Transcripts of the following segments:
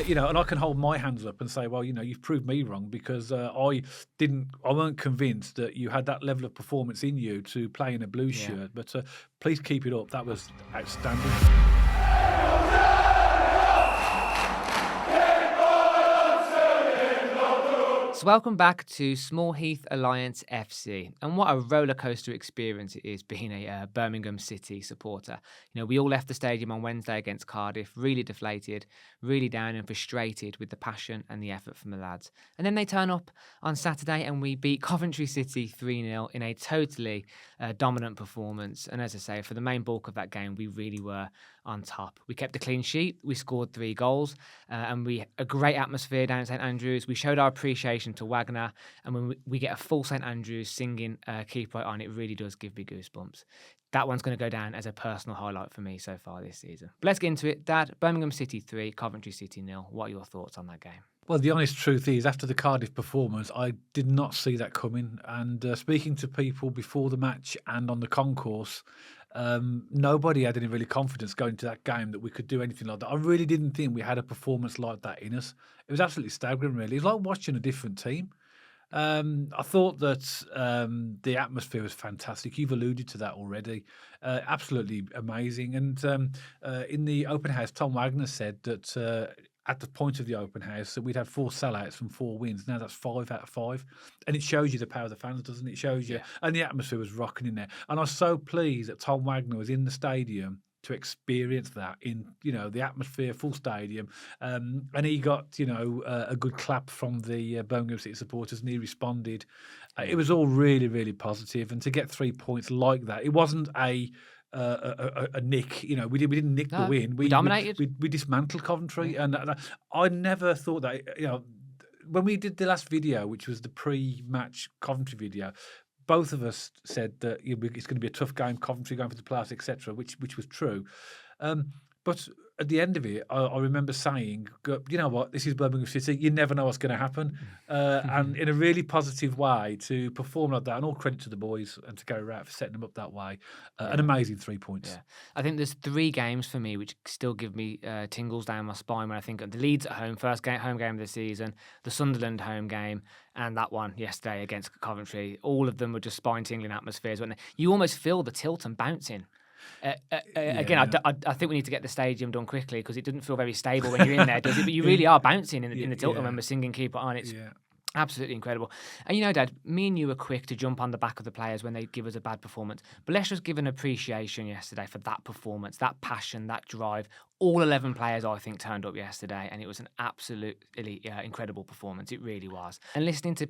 and I can hold my hands up and say, well, you've proved me wrong because I weren't convinced that you had that level of performance in you to play in a Blues shirt. But please keep it up. That was outstanding. So welcome back to Small Heath Alliance FC, and what a roller coaster experience it is being a Birmingham City supporter. We all left the stadium on Wednesday against Cardiff, really deflated, really down and frustrated with the passion and the effort from the lads. And then they turn up on Saturday and we beat Coventry City 3-0 in a totally dominant performance. And as I say, for the main bulk of that game, we really were on top. We kept a clean sheet, we scored 3 goals, and a great atmosphere down at St.Andrews. We showed our appreciation to Wagner, and when we get a full St. Andrews singing Keep Right On, it really does give me goosebumps. That one's going to go down as a personal highlight for me so far this season. But let's get into it. Dad, Birmingham City 3, Coventry City 0. What are your thoughts on that game? Well, the honest truth is, after the Cardiff performance, I did not see that coming. And speaking to people before the match and on the concourse, nobody had any really confidence going to that game that we could do anything like that. I really didn't think we had a performance like that in us. It was absolutely staggering, really. It was like watching a different team. I thought that the atmosphere was fantastic. You've alluded to that already. Absolutely amazing. And in the open house, Tom Wagner said that at the point of the open house that we'd had 4 sellouts from 4 wins. Now that's 5 out of 5. And it shows you the power of the fans, doesn't it? It shows you. And the atmosphere was rocking in there. And I was so pleased that Tom Wagner was in the stadium to experience that in, the atmosphere, full stadium. And he got, a good clap from the Birmingham City supporters, and he responded. It was all really, really positive. And to get 3 points like that, it wasn't a nick. We didn't nick the win. We dominated. We dismantled Coventry, and I never thought that. When we did the last video, which was the pre-match Coventry video, both of us said that it's going to be a tough game. Coventry going for the playoffs, etc., which was true. But at the end of it, I remember saying, you know what, this is Birmingham City. You never know what's going to happen. And in a really positive way to perform like that, and all credit to the boys and to Gary Rowett for setting them up that way. An amazing 3 points. Yeah. I think there's 3 games for me which still give me tingles down my spine when I think of the Leeds at home, first home game of the season, the Sunderland home game, and that one yesterday against Coventry. All of them were just spine-tingling atmospheres. You almost feel the tilt and bouncing. Again, I think we need to get the stadium done quickly because it doesn't feel very stable when you're in there, does it? But you really are bouncing in the tilt when we're singing Keep It On. It's absolutely incredible. And Dad, me and you were quick to jump on the back of the players when they give us a bad performance. But let's just give an appreciation yesterday for that performance, that passion, that drive. All 11 players, I think, turned up yesterday, and it was an absolutely incredible performance. It really was. And listening to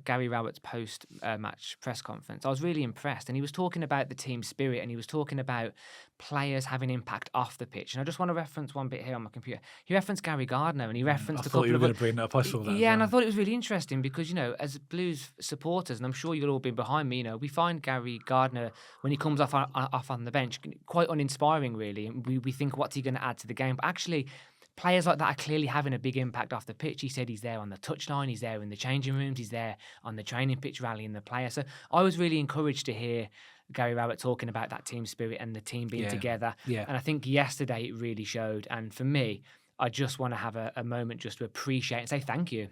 Gary Rowett's post-match press conference, I was really impressed. And he was talking about the team spirit, and he was talking about players having impact off the pitch. And I just want to reference one bit here on my computer. He referenced Gary Gardner, and he referenced I thought you were going to bring that up. I saw that. Yeah, and I thought it was really interesting because, as Blues supporters, and I'm sure you've all been behind me, we find Gary Gardner, when he comes off on the bench, quite uninspiring, really. And we think, what's he going to add to the game? But actually, players like that are clearly having a big impact off the pitch. He said he's there on the touchline, he's there in the changing rooms, he's there on the training pitch rallying the players. So I was really encouraged to hear Gary Rowett talking about that team spirit and the team being together. Yeah. And I think yesterday it really showed. And for me, I just want to have a moment just to appreciate and say thank you.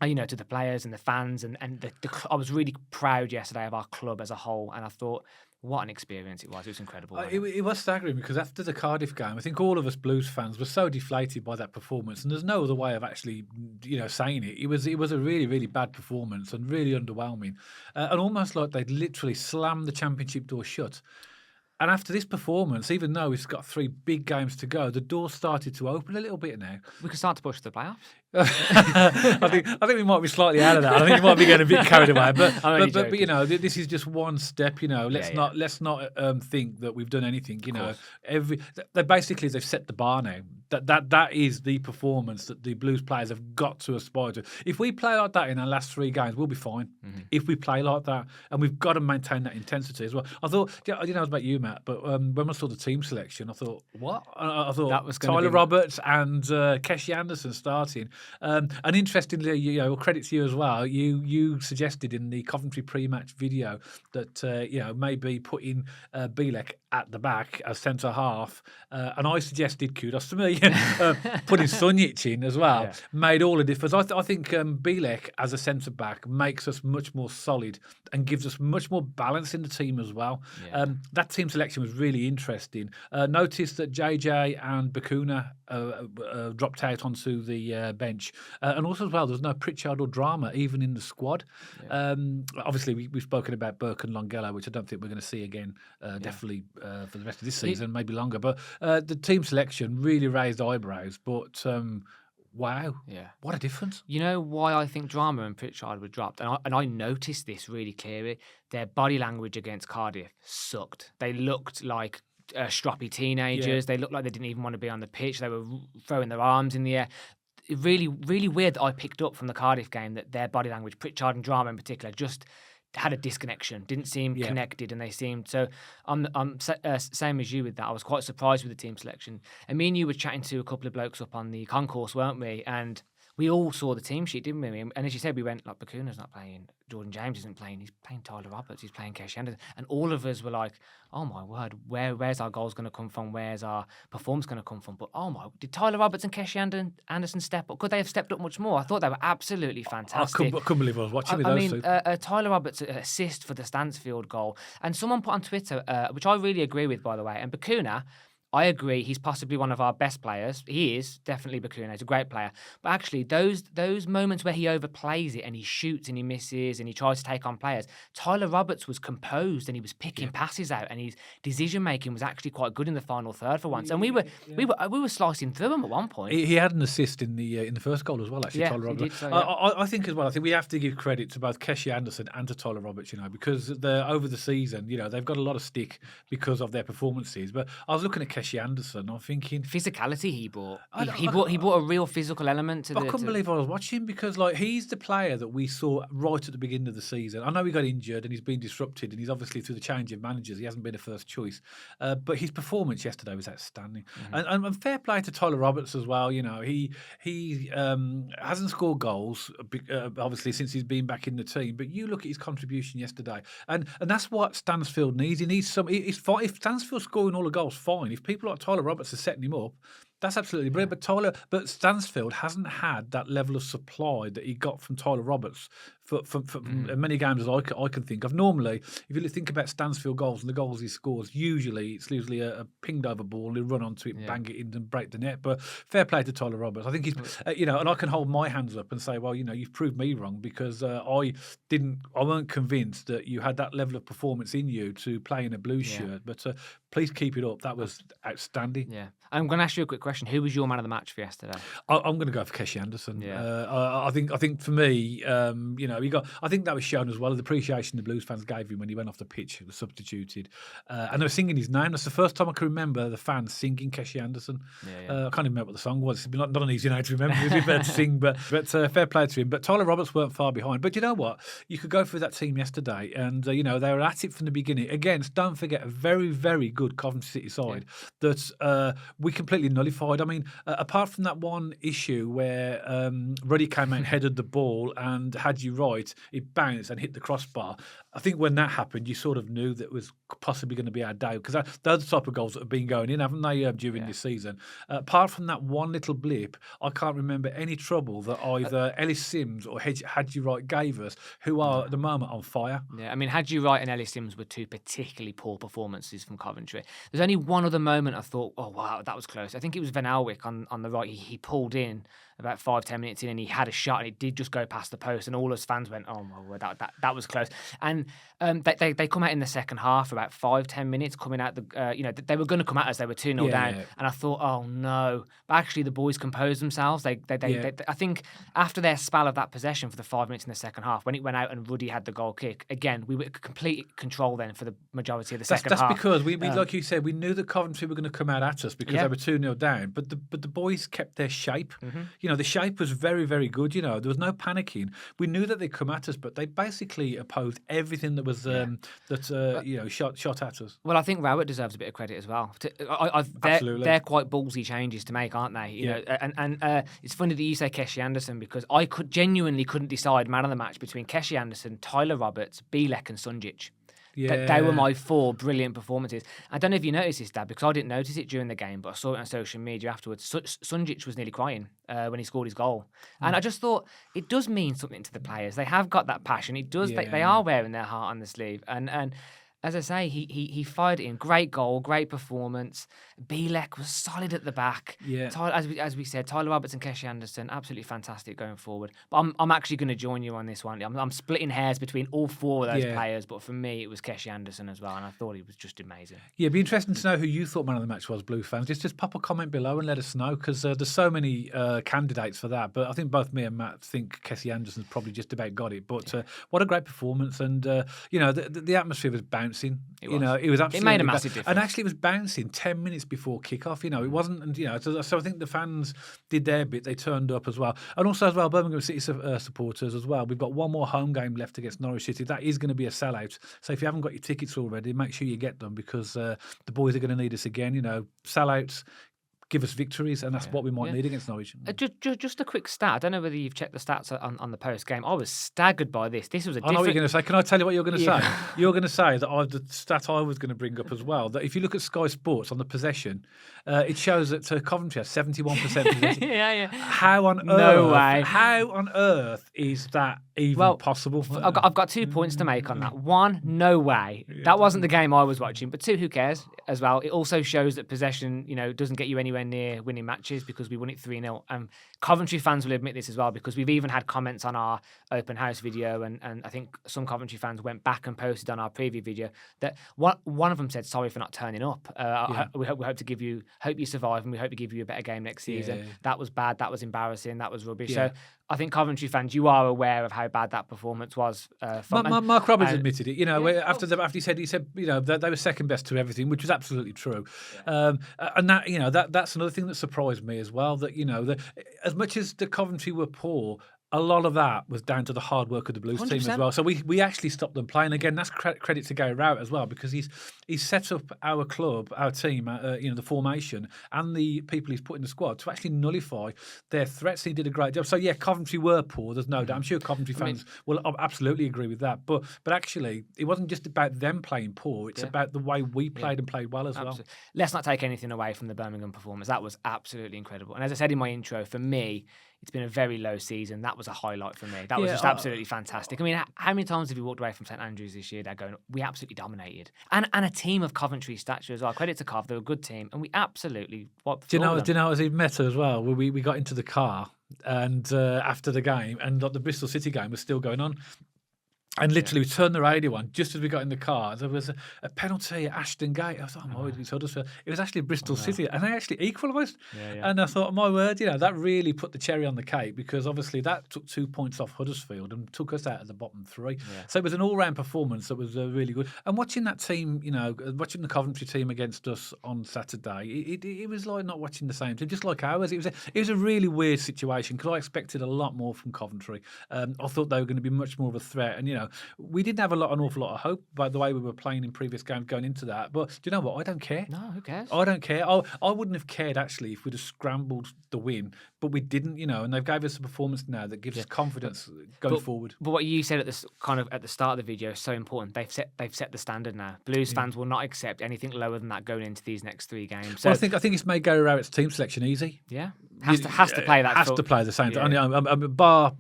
To the players and the fans, and I was really proud yesterday of our club as a whole, and I thought, what an experience it was. It was incredible. It was staggering because after the Cardiff game, I think all of us Blues fans were so deflated by that performance, and there's no other way of actually, saying it. It was a really, really bad performance and really underwhelming, and almost like they'd literally slammed the Championship door shut. And after this performance, even though we've got 3 big games to go, the door started to open a little bit now. We can start to push the playoffs. I think we might be slightly out of that. I think we might be getting a bit carried away. But this is just one step. Let's not think that we've done anything. They've set the bar now. That is the performance that the Blues players have got to aspire to. If we play like that in our last 3 games, we'll be fine. Mm-hmm. If we play like that, and we've got to maintain that intensity as well. I thought, I don't know about you, Matt, but when I saw the team selection, I thought, what? I thought that was Tyler Roberts and Keshi Anderson starting. And interestingly, credit to you as well. You suggested in the Coventry pre-match video that maybe putting Bielek at the back as centre half, and I suggested, kudos to me, putting Sunjic in as well Yeah. made all the difference. I think Bilek as a centre back makes us much more solid and gives us much more balance in the team as well. Yeah. That team selection was really interesting. Noticed that JJ and Bakuna dropped out onto the bench, and also as well, there's no Pritchard or Drama even in the squad. Obviously, we've spoken about Burke and Longelo, which I don't think we're going to see again, definitely for the rest of this season, maybe longer. But the team selection really raised eyebrows. But wow, what a difference! You know why I think Drama and Pritchard were dropped, and I noticed this really clearly. Their body language against Cardiff sucked. They looked like stroppy teenagers. They looked like they didn't even want to be on the pitch. They were throwing their arms in the air. Really, really weird that I picked up from the Cardiff game that their body language, Pritchard and Drama in particular, just had a disconnection, didn't seem connected, and they seemed so. I'm same as you with that. I was quite surprised with the team selection. And me and you were chatting to a couple of blokes up on the concourse, weren't we? And we all saw the team sheet, didn't we? And as you said, we went like, Bakuna's not playing, Jordan James isn't playing, he's playing Tyler Roberts, he's playing Kesh Anderson, and all of us were like, oh my word, where's our goals going to come from? Where's our performance going to come from? But did Tyler Roberts and Kesh Anderson step up? Could they have stepped up much more? I thought they were absolutely fantastic. I couldn't believe I was watching those two. Tyler Roberts' assist for the Stansfield goal, and someone put on Twitter, which I really agree with, by the way, and Bakuna, I agree, he's possibly one of our best players. He is, definitely Bakuna. He's a great player. But actually, those moments where he overplays it and he shoots and he misses and he tries to take on players, Tyler Roberts was composed and he was picking passes out, and his decision-making was actually quite good in the final third for once. And we were slicing through him at one point. He had an assist in the first goal as well, actually, Tyler Roberts. He did so, I think as well, I think we have to give credit to both Keshi Anderson and to Tyler Roberts, because over the season, they've got a lot of stick because of their performances. But I was looking at Keshi Anderson, I'm thinking physicality he brought. He brought a real physical element to the. I couldn't believe I was watching, because he's the player that we saw right at the beginning of the season. I know he got injured and he's been disrupted, and he's obviously through the change of managers, he hasn't been a first choice. But his performance yesterday was outstanding, and fair play to Tyler Roberts as well. He hasn't scored goals obviously since he's been back in the team, but you look at his contribution yesterday, and that's what Stansfield needs. He needs some. If Stansfield's scoring all the goals, fine. If people like Tyler Roberts are setting him up, that's absolutely brilliant. But Stansfield hasn't had that level of supply that he got from Tyler Roberts for many games as I can think of. Normally, if you think about Stansfield goals and the goals he scores, usually it's usually a pinged over ball, he'll run onto it, bang it in and break the net. But fair play to Tyler Roberts. I think he's, and I can hold my hands up and say, well, you've proved me wrong, because I weren't convinced that you had that level of performance in you to play in a blue shirt. But please keep it up. That was outstanding. Yeah. I'm going to ask you a quick question. Who was your man of the match for yesterday? I'm going to go for Keshi Anderson. Yeah. I think for me, I think that was shown as well, the appreciation the Blues fans gave him when he went off the pitch, was substituted, and they were singing his name. That's the first time I can remember the fans singing Keshi Anderson. I can't even remember what the song was. It's not an easy name to remember. It was better to sing, but fair play to him. But Tyler Roberts weren't far behind. But you know what? You could go through that team yesterday, and they were at it from the beginning. Against, don't forget, a very, very good Coventry City side that we completely nullified. I mean, apart from that one issue where Ruddy came out and headed the ball, and had you right, it bounced and hit the crossbar. I think when that happened, you sort of knew that it was possibly going to be our day, because those are the type of goals that have been going in, haven't they, during this season? Apart from that one little blip, I can't remember any trouble that either Ellis Sims or Hadji Wright gave us, who are at the moment on fire. Yeah, I mean, Hadji Wright and Ellis Sims were two particularly poor performances from Coventry. There's only one other moment I thought, oh wow, that was close. I think it was Van Alwick on the right. He pulled in about 5-10 minutes in, and he had a shot, and it did just go past the post, and all us fans went, oh my word, that was close. And they come out in the second half for about 5-10 minutes, coming out they were going to come at us. They were 2-0 down, and I thought, oh no. But actually, the boys composed themselves. They I think after their spell of that possession for the 5 minutes in the second half, when it went out and Ruddy had the goal kick, again, we were in complete control then for the majority of the second half. That's because we like you said, we knew that Coventry were going to come out at us because they were 2-0 down, but the boys kept their shape. The shape was very, very good. There was no panicking. We knew that they'd come at us, but they basically opposed everything that was shot at us. Well, I think Rowett deserves a bit of credit as well. Absolutely. They're quite ballsy changes to make, aren't they? You know, and it's funny that you say Keshi Anderson, because I genuinely couldn't decide man of the match between Keshi Anderson, Tyler Roberts, Bilek and Sunjic. They were my 4 brilliant performances. I don't know if you noticed this, Dad, because I didn't notice it during the game, but I saw it on social media afterwards. Sunjic was nearly crying when he scored his goal. And I just thought, it does mean something to the players. They have got that passion. It does. They are wearing their heart on the sleeve. And as I say, he fired it in. Great goal, great performance. Bielek was solid at the back. Yeah. As we said, Tyler Roberts and Keshi Anderson, absolutely fantastic going forward. But I'm actually going to join you on this one. I'm splitting hairs between all 4 of those players, but for me, it was Keshi Anderson as well, and I thought he was just amazing. Yeah, it'd be interesting to know who you thought man of the match was, Blue fans. Just pop a comment below and let us know, because there's so many candidates for that. But I think both me and Matt think Keshi Anderson's probably just about got it. But what a great performance, and the atmosphere was bouncing. It was absolutely. It made a massive difference. And actually, it was bouncing 10 minutes before kickoff. It wasn't, and so I think the fans did their bit. They turned up as well, and also as well, Birmingham City supporters as well. We've got one more home game left against Norwich City. That is going to be a sellout. So if you haven't got your tickets already, make sure you get them, because the boys are going to need us again. Sellouts give us victories, and that's what we might need against Norwich. Just a quick stat. I don't know whether you've checked the stats on the post game. I was staggered by this. This was a different... I know what you're going to say. Can I tell you what you're going to say? You're going to say that the stat I was going to bring up as well, that if you look at Sky Sports on the possession, it shows that Coventry has 71% possession. Yeah. How on No way. How on earth is that even possible? I've got 2 points to make on that. 1, no way. That wasn't the game I was watching. But 2, who cares as well? It also shows that possession, doesn't get you anywhere near winning matches, because we won it 3-0. Coventry fans will admit this as well, because we've even had comments on our open house video, and I think some Coventry fans went back and posted on our preview video that one of them said, sorry for not turning up. We hope you survive, and we hope to give you a better game next season. That was bad, that was embarrassing, that was rubbish. So I think Coventry fans, you are aware of how bad that performance was. Mark Roberts admitted it. After he said that they were second best to everything, which was absolutely true. And that's another thing that surprised me as well. That as much as the Coventry were poor, a lot of that was down to the hard work of the Blues 100%. team as well. So we actually stopped them playing. Again, that's credit to Gary Rowett as well, because he's set up our club, our team, the formation, and the people he's put in the squad to actually nullify their threats. He did a great job. So Coventry were poor. There's no doubt. I'm sure Coventry fans will absolutely agree with that. But actually, it wasn't just about them playing poor. It's about the way we played and played well as well. Let's not take anything away from the Birmingham performance. That was absolutely incredible. And as I said in my intro, for me, it's been a very low season. That was a highlight for me. That was just absolutely fantastic. I mean, how many times have you walked away from St. Andrews this year? They're going, we absolutely dominated. And a team of Coventry stature as well. Credit to Cov, they're a good team. And we absolutely... Do you know I was even meta as well? We got into the car and after the game, and the Bristol City game was still going on. And literally, we turned the radio on just as we got in the car. There was a penalty at Ashton Gate. I thought, oh my word, it's Huddersfield. It was actually Bristol City, and they actually equalised. And I thought, oh my word, that really put the cherry on the cake, because obviously that took 2 points off Huddersfield and took us out of the bottom 3. So it was an all-round performance that was really good. And watching that team, watching the Coventry team against us on Saturday, it was like not watching the same team, just like ours. It was a really weird situation, because I expected a lot more from Coventry. I thought they were going to be much more of a threat, and we didn't have an awful lot of hope by the way we were playing in previous games going into that. But do you know what? I don't care. No, who cares? I don't care. I wouldn't have cared, actually, if we'd have scrambled the win. But we didn't, and they've gave us a performance now that gives us confidence going forward. But what you said at the start of the video is so important. They've set the standard now. Blues fans will not accept anything lower than that going into these next 3 games. So I think it's made Gary Rowett's team selection easy. Yeah, has to play that. Has to play the same. Yeah. Bar,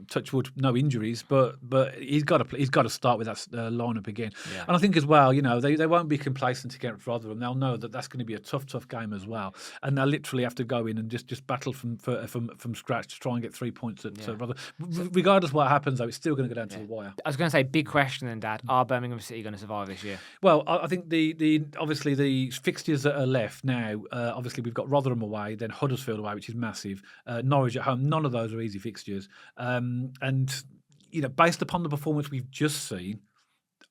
touch wood, no injuries, but he's got to start with that lineup again. Yeah. And I think as well, they won't be complacent against Rotherham. They'll know that that's going to be a tough game as well, and they'll literally have to go in and just battle from scratch to try and get 3 points at Rotherham. Regardless of what happens, though, it's still going to go down to the wire. I was going to say, big question then, Dad. Are Birmingham City going to survive this year? Well, I think obviously the fixtures that are left now. Obviously, we've got Rotherham away, then Huddersfield away, which is massive. Norwich at home. None of those are easy fixtures. And based upon the performance we've just seen,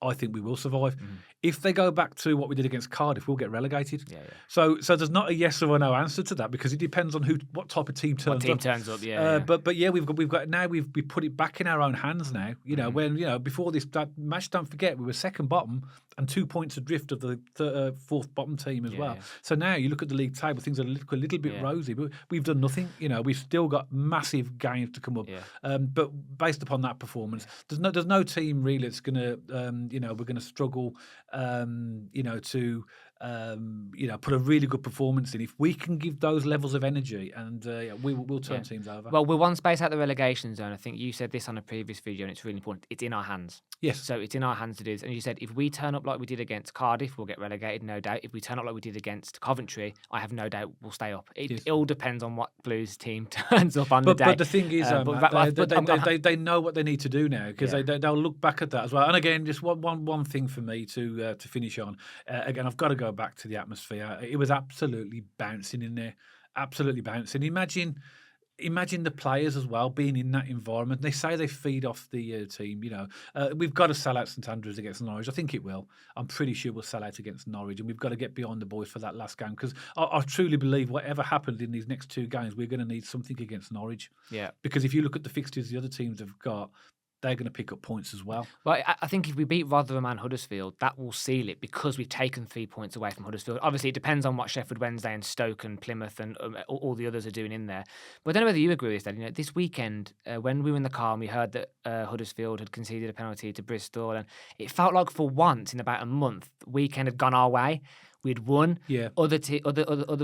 I think we will survive. If they go back to what we did against Cardiff, we'll get relegated. So there's not a yes or a no answer to that, because it depends on what type of team turns up. But we've got now we put it back in our own hands now. When before that match, don't forget we were second bottom and 2 points adrift of the fourth bottom team as well. Yeah. So now you look at the league table, things are a little bit rosy, but we've done nothing. We've still got massive games to come up. Yeah. But based upon that performance, there's no team really that's going to, we're going to struggle, to put a really good performance in. If we can give those levels of energy, and we'll turn teams over. Well, we're one space out the relegation zone. I think you said this on a previous video, and it's really important. It's in our hands. Yes. So it's in our hands to do this. And you said if we turn up like we did against Cardiff, we'll get relegated, no doubt. If we turn up like we did against Coventry, I have no doubt we'll stay up. It all depends on what Blues team turns up on the day. But the thing is, they know what they need to do now, because they'll look back at that as well. And again, just one thing for me to finish on. Again, I've got to go back to the atmosphere. It was absolutely bouncing in there, absolutely bouncing. Imagine the players as well being in that environment. They say they feed off the team. We've got to sell out St.Andrews against Norwich. I think it will. I'm pretty sure we'll sell out against Norwich, and we've got to get behind the boys for that last game, because I truly believe whatever happened in these next two games, we're going to need something against Norwich. Yeah. Because if you look at the fixtures the other teams have got, they're going to pick up points as well. Well, I think if we beat Rotherham and Huddersfield, that will seal it, because we've taken 3 points away from Huddersfield. Obviously, it depends on what Sheffield Wednesday and Stoke and Plymouth and all the others are doing in there. But I don't know whether you agree with that. This weekend, when we were in the car and we heard that Huddersfield had conceded a penalty to Bristol, and it felt like for once in about a month, the weekend had gone our way. We'd won. Yeah. Other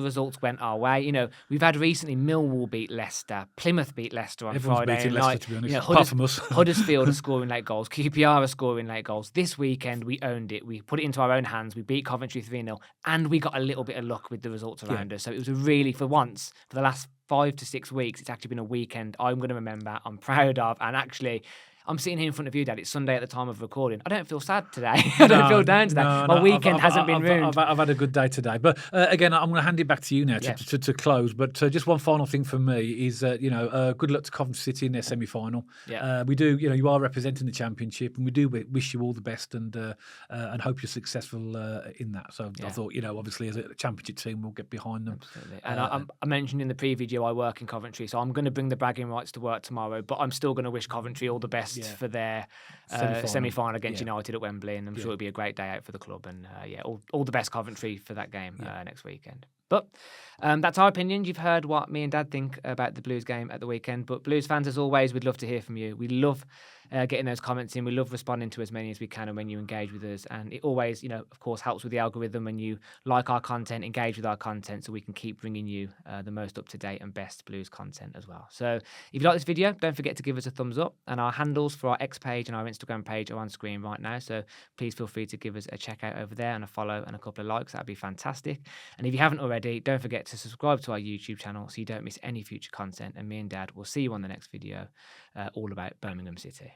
results went our way. We've had recently Millwall beat Leicester, Plymouth beat Leicester on Everyone's Friday beating night. Leicester, to be honest, apart from us. Huddersfield are scoring late goals. QPR are scoring late goals. This weekend, we owned it. We put it into our own hands. We beat Coventry 3-0, and we got a little bit of luck with the results around us. So it was for once, for the last 5 to 6 weeks, it's actually been a weekend I'm going to remember, I'm proud of, and actually, I'm sitting here in front of you, Dad. It's Sunday at the time of recording. I don't feel sad today. I don't feel down today. My weekend hasn't been ruined. I've had a good day today. But again, I'm going to hand it back to you now to close. But just one final thing for me is, good luck to Coventry City in their semi-final. Yeah. We do, you are representing the Championship, and we do wish you all the best and hope you're successful in that. So I thought, obviously as a Championship team, we'll get behind them. Absolutely. And I mentioned in the pre-video I work in Coventry, so I'm going to bring the bragging rights to work tomorrow, but I'm still going to wish Coventry all the best for their semi-final against United at Wembley, and I'm sure it'll be a great day out for the club, and all the best Coventry for that game next weekend. But that's our opinions. You've heard what me and Dad think about the Blues game at the weekend, but Blues fans, as always, we'd love to hear from you. We love getting those comments in. We love responding to as many as we can, and when you engage with us, and it always, of course, helps with the algorithm when you like our content, engage with our content, so we can keep bringing you the most up-to-date and best Blues content as well. So if you like this video, don't forget to give us a thumbs up, and our handles for our X page and our Instagram page are on screen right now, so please feel free to give us a check out over there and a follow and a couple of likes. That'd be fantastic. And if you haven't already, don't forget to subscribe to our YouTube channel so you don't miss any future content, and me and Dad will see you on the next video all about Birmingham City.